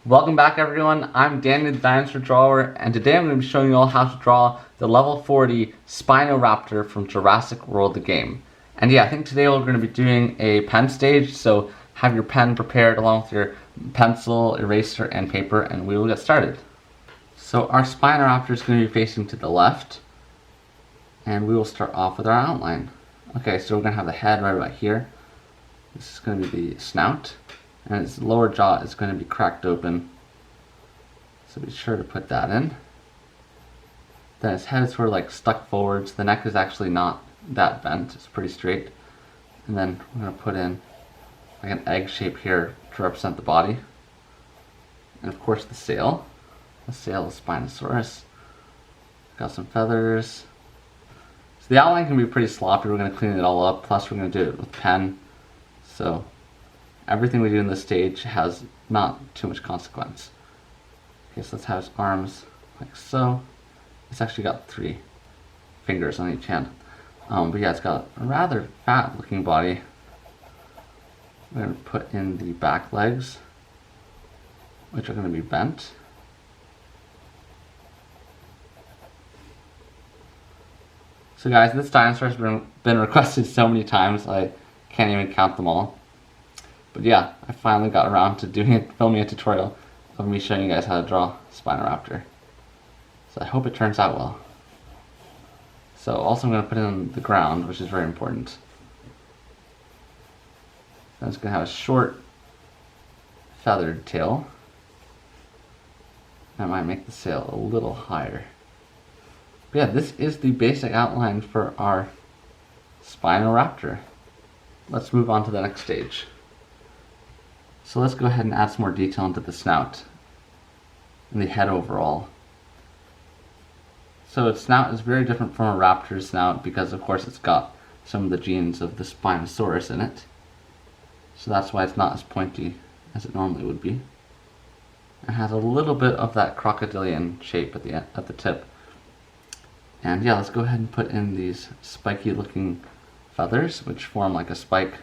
Welcome back everyone, I'm Danny the Dinosaur Drawer, and today I'm going to be showing you all how to draw the level 40 Spinoraptor from Jurassic World the Game. And yeah, I think today we're going to be doing a pen stage, so have your pen prepared along with your pencil, eraser, and paper, and we will get started. So our Spinoraptor is going to be facing to the left, and we will start off with our outline. Okay, so we're going to have the head right about here. This is going to be the snout. And its lower jaw is going to be cracked open, so be sure to put that in. Then its head is sort of like stuck forwards. The neck is actually not that bent, it's pretty straight. And then we're going to put in like an egg shape here to represent the body. And of course the sail. The sail is Spinosaurus. Got some feathers. So the outline can be pretty sloppy. We're going to clean it all up, plus we're going to do it with pen. So everything we do in this stage has not too much consequence. Okay, so let's have his arms like so. It's actually got 3 fingers on each hand. But yeah, it's got a rather fat looking body. We're going to put in the back legs, which are going to be bent. So guys, this dinosaur has been requested so many times I can't even count them all. But yeah, I finally got around to filming a tutorial of me showing you guys how to draw Spinoraptor. So I hope it turns out well. So also I'm going to put in the ground, which is very important. Then it's going to have a short feathered tail. I might make the sail a little higher. But yeah, this is the basic outline for our Spinoraptor. Let's move on to the next stage. So let's go ahead and add some more detail into the snout and the head overall. So its snout is very different from a raptor's snout because of course it's got some of the genes of the Spinosaurus in it. So that's why it's not as pointy as it normally would be. It has a little bit of that crocodilian shape at the tip. And yeah, let's go ahead and put in these spiky looking feathers which form like a spike.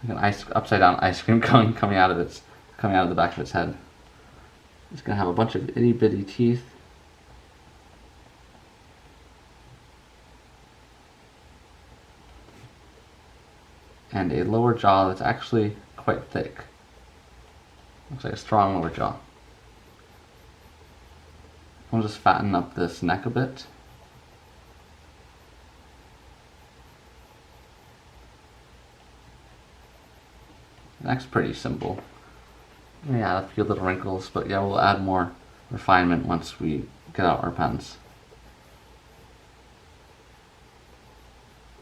Like an upside down ice cream cone coming out of the back of its head. It's gonna have a bunch of itty bitty teeth. And a lower jaw that's actually quite thick. Looks like a strong lower jaw. I'll just fatten up this neck a bit. Neck's pretty simple. Yeah, a few little wrinkles, but yeah, we'll add more refinement once we get out our pens.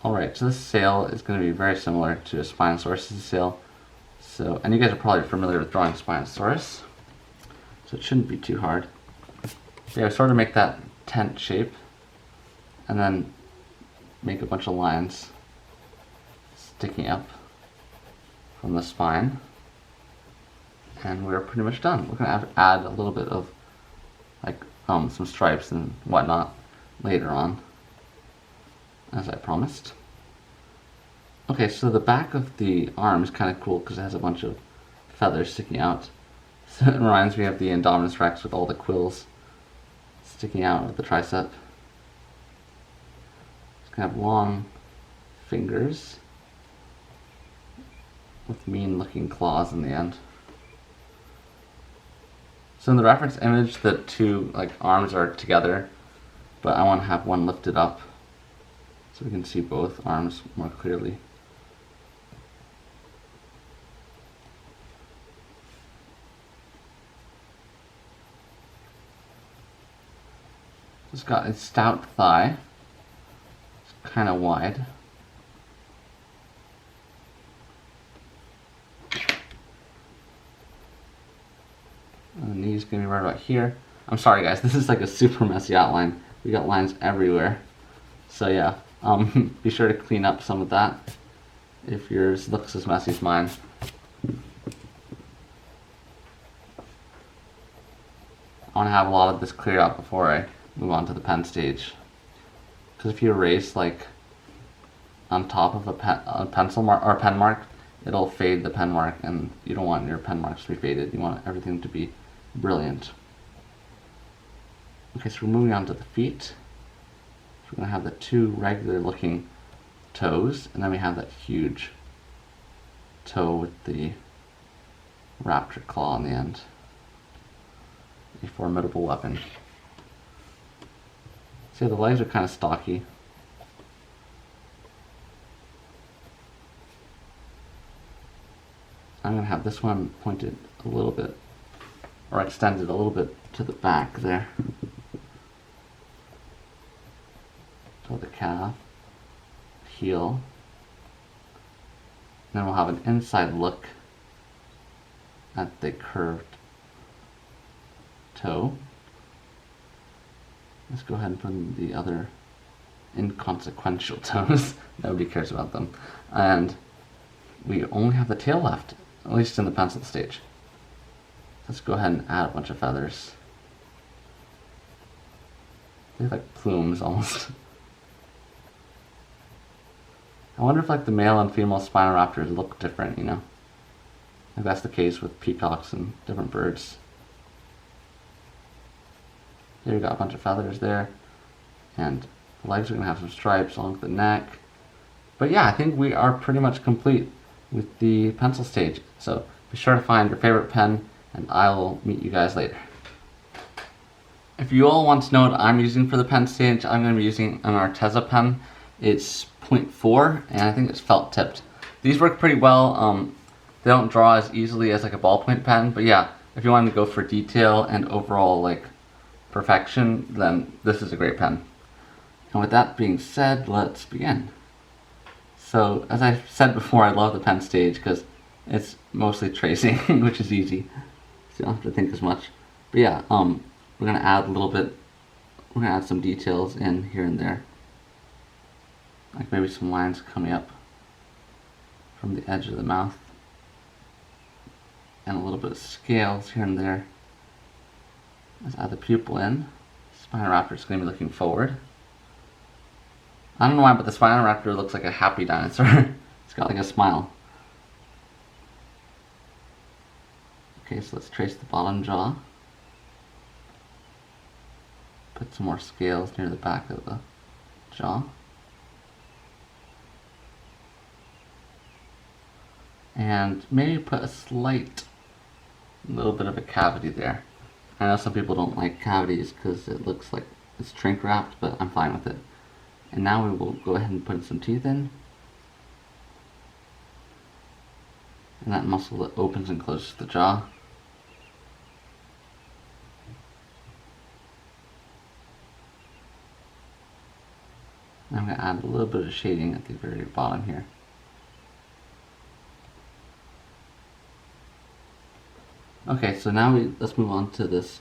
Alright, so this sail is going to be very similar to a Spinosaurus' sail. So, and you guys are probably familiar with drawing Spinosaurus, so it shouldn't be too hard. Yeah, sort of make that tent shape, and then make a bunch of lines sticking up from the spine, and we're pretty much done. We're going to add a little bit of like some stripes and whatnot later on, as I promised. Okay, so the back of the arm is kind of cool because it has a bunch of feathers sticking out. So it reminds me of the Indominus Rex with all the quills sticking out of the tricep. It's going to have long fingers with mean looking claws in the end. So in the reference image the 2 arms are together, but I want to have one lifted up so we can see both arms more clearly. It's got a stout thigh. It's kind of wide. And the knee's gonna be right about here. I'm sorry guys, this is like a super messy outline. We got lines everywhere. So yeah, be sure to clean up some of that if yours looks as messy as mine. I want to have a lot of this cleared out before I move on to the pen stage. Because if you erase like on top of a pencil mark or a pen mark, it'll fade the pen mark, and you don't want your pen marks to be faded. You want everything to be brilliant. Okay, so we're moving on to the feet. So we're going to have the two regular looking toes, and then we have that huge toe with the raptor claw on the end. A formidable weapon. See, the legs are kind of stocky. I'm going to have this one pointed a little bit, or extended a little bit to the back there. So the calf, heel. Then we'll have an inside look at the curved toe. Let's go ahead and put in the other inconsequential toes. Nobody cares about them. And we only have the tail left, at least in the pencil stage. Let's go ahead and add a bunch of feathers. They're like plumes almost. I wonder if like the male and female Spinoraptors look different, you know? Like that's the case with peacocks and different birds. There you got a bunch of feathers there. And the legs are going to have some stripes along the neck. But yeah, I think we are pretty much complete with the pencil stage. So be sure to find your favorite pen, and I will meet you guys later. If you all want to know what I'm using for the pen stage, I'm going to be using an Arteza pen. It's 0.4, and I think it's felt tipped. These work pretty well. They don't draw as easily as like a ballpoint pen, but yeah, if you want to go for detail and overall like perfection, then this is a great pen. And with that being said, let's begin. So as I said before, I love the pen stage because it's mostly tracing, which is easy, so you don't have to think as much. But yeah, we're gonna add a little bit. We're gonna add some details in here and there, like maybe some lines coming up from the edge of the mouth, and a little bit of scales here and there. Let's add the pupil in. Spinoraptor is going to be looking forward. I don't know why, but the Spinoraptor looks like a happy dinosaur. It's got like a smile. Okay, so let's trace the bottom jaw. Put some more scales near the back of the jaw. And maybe put a slight little bit of a cavity there. I know some people don't like cavities because it looks like it's shrink wrapped, but I'm fine with it. And now we will go ahead and put some teeth in. And that muscle that opens and closes the jaw. And I'm going to add a little bit of shading at the very bottom here. Okay, so now let's move on to this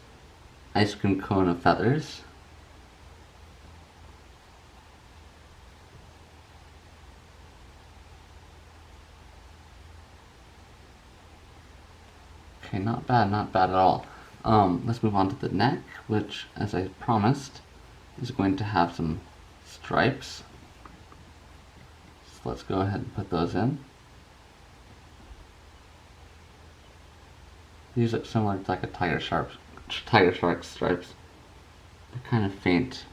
ice cream cone of feathers. Okay, not bad at all. Let's move on to the neck, which, as I promised, is going to have some stripes. So let's go ahead and put those in. These look similar to like a tiger shark stripes. They're kind of faint.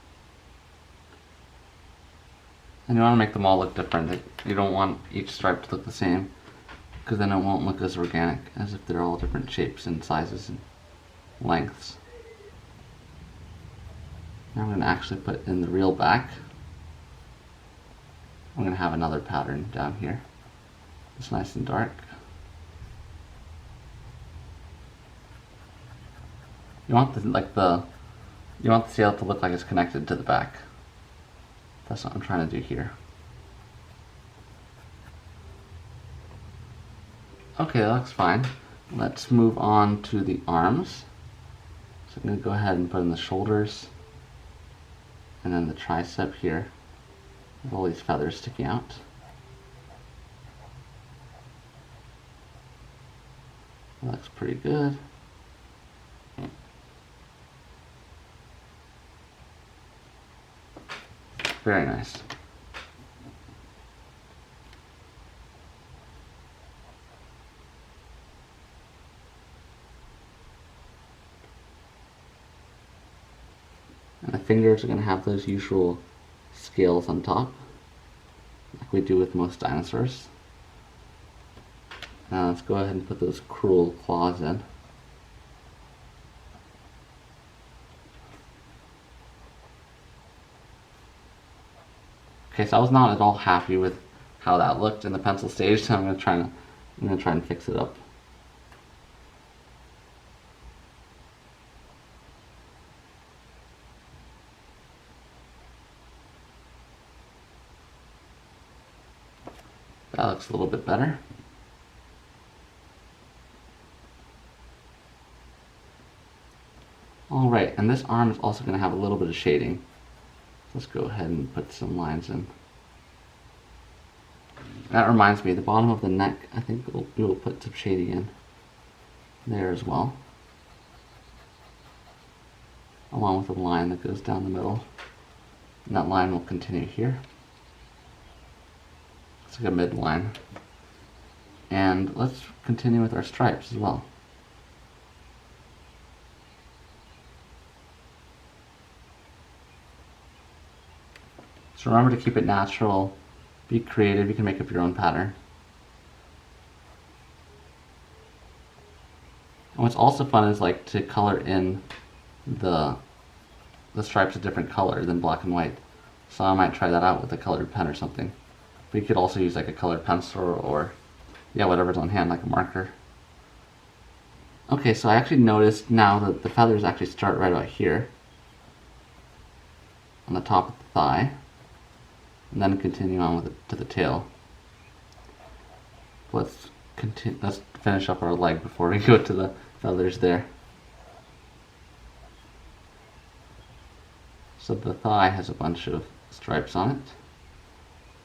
And you want to make them all look different. You don't want each stripe to look the same, because then it won't look as organic as if they're all different shapes and sizes and lengths. Now I'm going to actually put in the real back. I'm going to have another pattern down here. It's nice and dark. You want the tail to look like it's connected to the back. That's what I'm trying to do here. Okay, that looks fine. Let's move on to the arms. So I'm going to go ahead and put in the shoulders, and then the tricep here, with all these feathers sticking out. That looks pretty good. Very nice. fingers are going to have those usual scales on top, like we do with most dinosaurs. Now let's go ahead and put those cruel claws in. Okay, so I was not at all happy with how that looked in the pencil stage, so I'm gonna try and fix it up. That looks a little bit better. Alright, and this arm is also going to have a little bit of shading. Let's go ahead and put some lines in. That reminds me, the bottom of the neck, I think we will put some shading in there as well, along with a line that goes down the middle. And that line will continue here. It's like a midline. And let's continue with our stripes as well. So remember to keep it natural, be creative, you can make up your own pattern. And what's also fun is like to color in the stripes a different color than black and white. So I might try that out with a colored pen or something. But you could also use like a colored pencil or yeah, whatever's on hand, like a marker. Okay, so I actually noticed now that the feathers actually start right about here on the top of the thigh, and then continue on with it to the tail. Let's finish up our leg before we go to the feathers there. So the thigh has a bunch of stripes on it.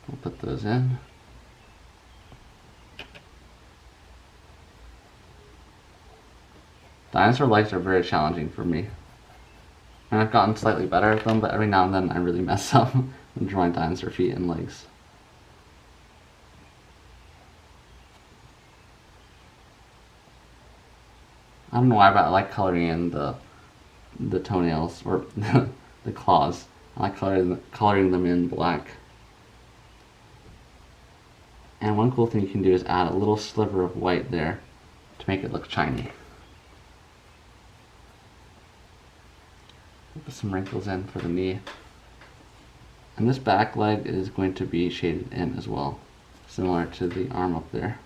We'll put those in. Dinosaur legs are very challenging for me. And I've gotten slightly better at them, but every now and then I really mess up when drawing dinosaur feet and legs. I don't know why, but I like coloring in the toenails, or the claws. I like coloring them in black. And one cool thing you can do is add a little sliver of white there to make it look shiny. Put some wrinkles in for the knee. And this back leg is going to be shaded in as well, similar to the arm up there.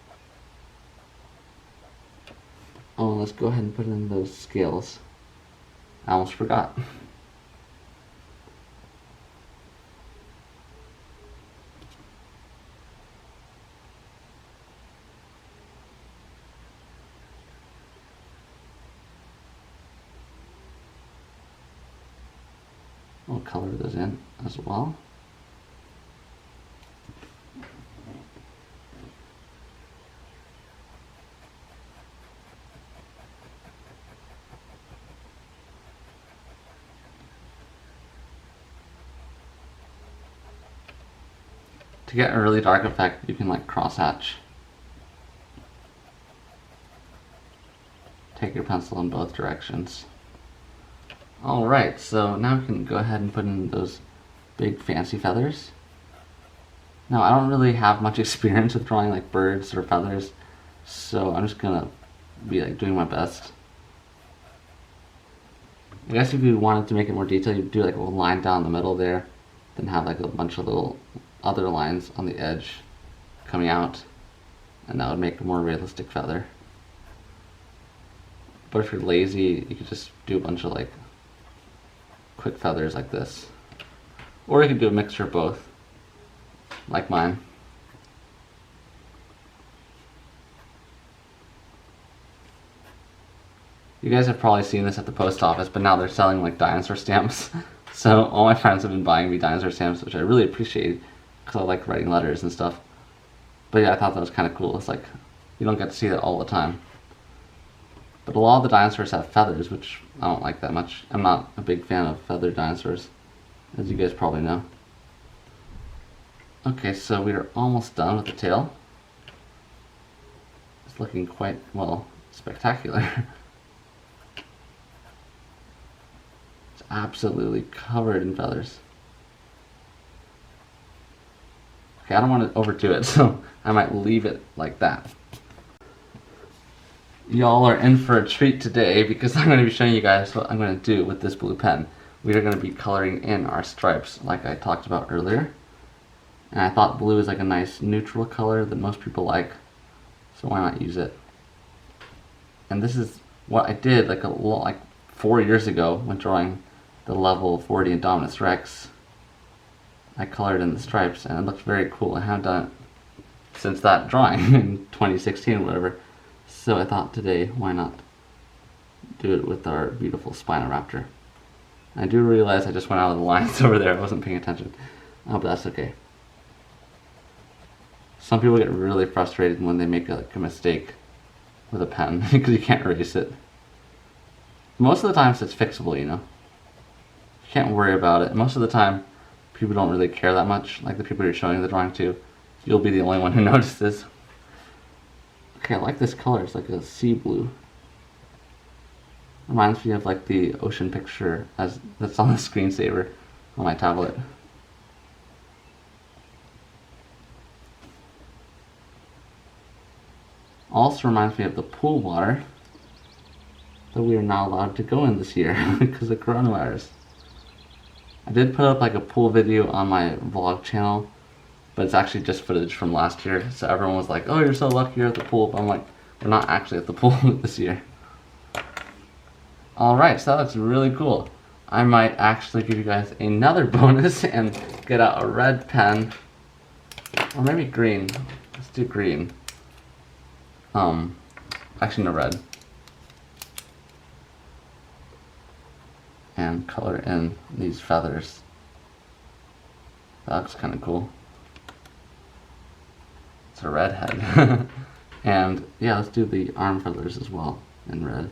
Oh, let's go ahead and put in those scales. I almost forgot. We'll color those in as well. To get a really dark effect, you can like crosshatch. Take your pencil in both directions. Alright, so now we can go ahead and put in those big fancy feathers. Now I don't really have much experience with drawing like birds or feathers, so I'm just gonna be like doing my best. I guess if you wanted to make it more detailed, you'd do like a little line down the middle there, then have like a bunch of little other lines on the edge coming out, and that would make a more realistic feather. But if you're lazy, you could just do a bunch of like quick feathers like this. Or you could do a mixture of both, like mine. You guys have probably seen this at the post office, but now they're selling like dinosaur stamps. So all my friends have been buying me dinosaur stamps, which I really appreciate because I like writing letters and stuff. But yeah, I thought that was kind of cool. It's like, you don't get to see that all the time. But a lot of the dinosaurs have feathers, which I don't like that much. I'm not a big fan of feathered dinosaurs, as you guys probably know. Okay, so we are almost done with the tail. It's looking quite, well, spectacular. Let's absolutely covered in feathers. Okay, I don't want to overdo it, so I might leave it like that. Y'all are in for a treat today because I'm going to be showing you guys what I'm going to do with this blue pen. We are going to be coloring in our stripes like I talked about earlier. And I thought blue is like a nice neutral color that most people like, so why not use it? And this is what I did like 4 years ago when drawing the level 40 Indominus Rex. I colored in the stripes and it looked very cool. I haven't done it since that drawing in 2016 or whatever. So I thought today, why not do it with our beautiful Spinoraptor. I do realize I just went out of the lines over there. I wasn't paying attention. Oh, but that's okay. Some people get really frustrated when they make a mistake with a pen because you can't erase it. Most of the times it's fixable, you know. You can't worry about it. Most of the time people don't really care that much, like the people you're showing the drawing to. You'll be the only one who notices. Okay, I like this color. It's like a sea blue. Reminds me of like the ocean picture that's on the screensaver on my tablet. Also reminds me of the pool water that we are not allowed to go in this year because of coronavirus. I did put up like a pool video on my vlog channel, but it's actually just footage from last year. So everyone was like, oh, you're so lucky you're at the pool. But I'm like, we're not actually at the pool this year. Alright, so that's really cool. I might actually give you guys another bonus and get out a red pen. Or maybe green. Let's do green. Actually no, red. And color in these feathers. That looks kind of cool. It's a red head. And yeah, let's do the arm feathers as well in red.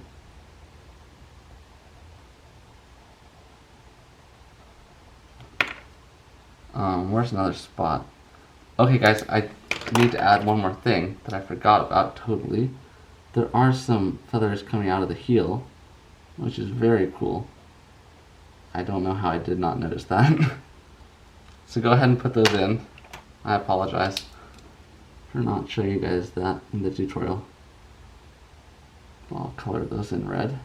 Where's another spot? Okay guys, I need to add one more thing that I forgot about totally. There are some feathers coming out of the heel, which is very cool. I don't know how I did not notice that. So go ahead and put those in. I apologize for not showing you guys that in the tutorial. I'll color those in red.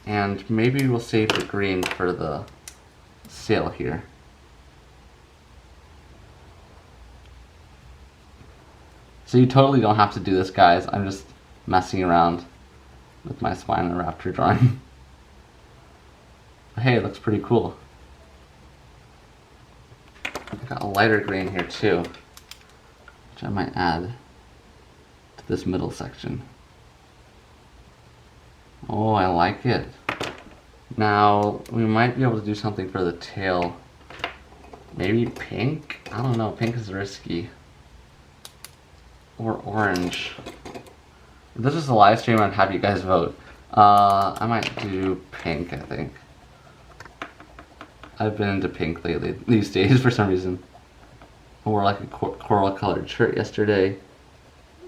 And maybe we'll save the green for the sail here. So you totally don't have to do this, guys. I'm just messing around with my Spinoraptor drawing. But hey, it looks pretty cool. I've got a lighter green here too, which I might add to this middle section. Oh, I like it. Now, we might be able to do something for the tail. Maybe pink? I don't know, pink is risky. Or orange. If this is a live stream, I'd have you guys vote. I might do pink, I think. I've been into pink lately, these days, for some reason. I wore like a coral colored shirt yesterday,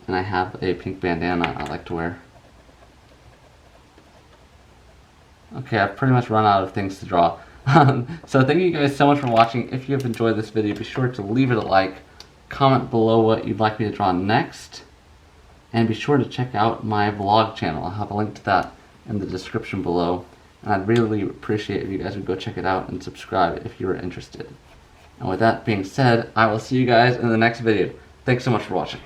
and I have a pink bandana I like to wear. Okay, I've pretty much run out of things to draw. So thank you guys so much for watching. If you have enjoyed this video, be sure to leave it a like, comment below what you'd like me to draw next, and be sure to check out my vlog channel. I'll have a link to that in the description below. And I'd really appreciate if you guys would go check it out and subscribe if you are interested. And with that being said, I will see you guys in the next video. Thanks so much for watching.